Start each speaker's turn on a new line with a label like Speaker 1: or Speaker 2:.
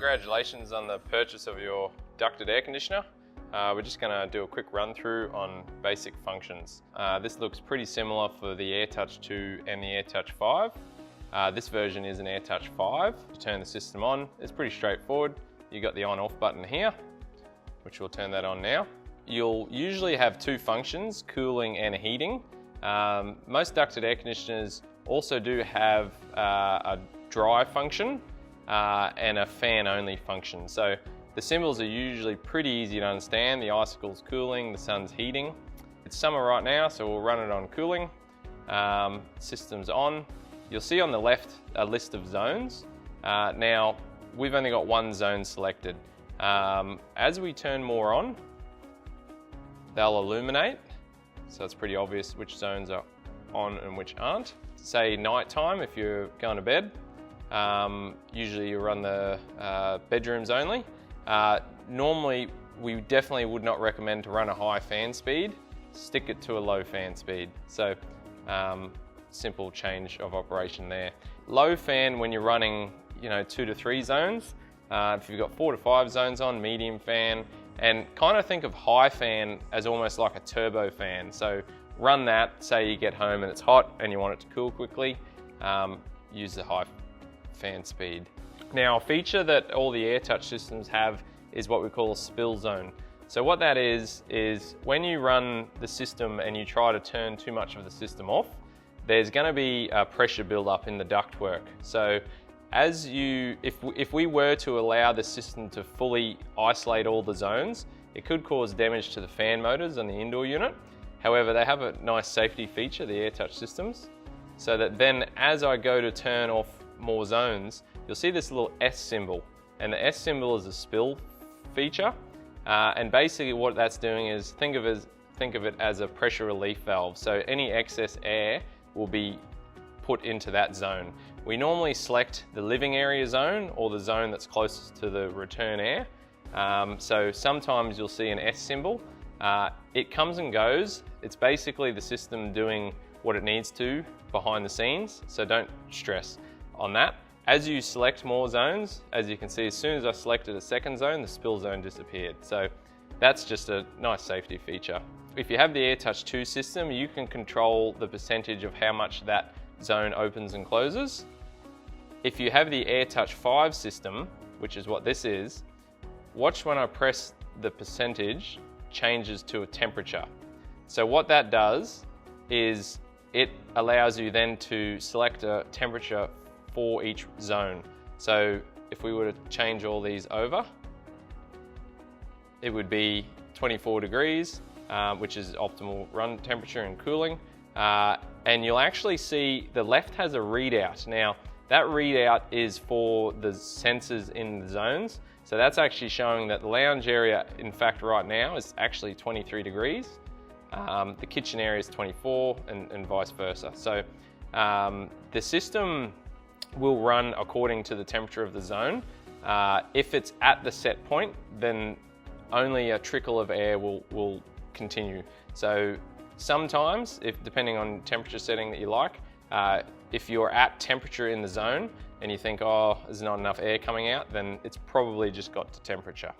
Speaker 1: Congratulations on the purchase of your ducted air conditioner. We're just going to do a quick run through on basic functions. This looks pretty similar for the AirTouch 2 and the AirTouch 5. This version is an AirTouch 5. To turn the system on, it's pretty straightforward. You've got the on-off button here, which we'll turn that on now. You'll usually have two functions, cooling and heating. Most ducted air conditioners also do have a dry function and a fan only function. So the symbols are usually pretty easy to understand. The icicle's cooling, the sun's heating. It's summer right now, so we'll run it on cooling. System's on. You'll see on the left a list of zones. Now, we've only got one zone selected. As we turn more on, they'll illuminate. So it's pretty obvious which zones are on and which aren't. Say nighttime, if you're going to bed, usually you run the bedrooms only. Normally, we definitely would not recommend to run a high fan speed. Stick it to a low fan speed. So simple change of operation there. Low fan when you're running 2 to 3 zones. If you've got 4 to 5 zones on, medium fan, and kind of think of high fan as almost like a turbo fan. So run that, say you get home and it's hot and you want it to cool quickly, use the high fan speed. Now, a feature that all the AirTouch systems have is what we call a spill zone. So what that is when you run the system and you try to turn too much of the system off, there's going to be a pressure build-up in the ductwork. So if we were to allow the system to fully isolate all the zones, it could cause damage to the fan motors on the indoor unit. However, they have a nice safety feature, the AirTouch systems, so that then as I go to turn off more zones, you'll see this little S symbol, and the S symbol is a spill feature. And basically what that's doing is think of it as a pressure relief valve. So any excess air will be put into that zone. We normally select the living area zone or the zone that's closest to the return air. So sometimes you'll see an S symbol. It comes and goes. It's basically the system doing what it needs to behind the scenes, so don't stress on that. As you select more zones, as you can see, as soon as I selected a second zone, the spill zone disappeared. So that's just a nice safety feature. If you have the AirTouch 2 system, you can control the percentage of how much that zone opens and closes. If you have the AirTouch 5 system, which is what this is, watch when I press the percentage changes to a temperature. So what that does is it allows you then to select a temperature for each zone. So if we were to change all these over, it would be 24 degrees, which is optimal run temperature and cooling. And you'll actually see the left has a readout. Now, that readout is for the sensors in the zones. So that's actually showing that the lounge area, in fact, right now is actually 23 degrees. The kitchen area is 24 and vice versa. So the system will run according to the temperature of the zone. If it's at the set point, then only a trickle of air will continue. So sometimes, depending on temperature setting that you like, if you're at temperature in the zone and you think, oh, there's not enough air coming out, then it's probably just got to temperature.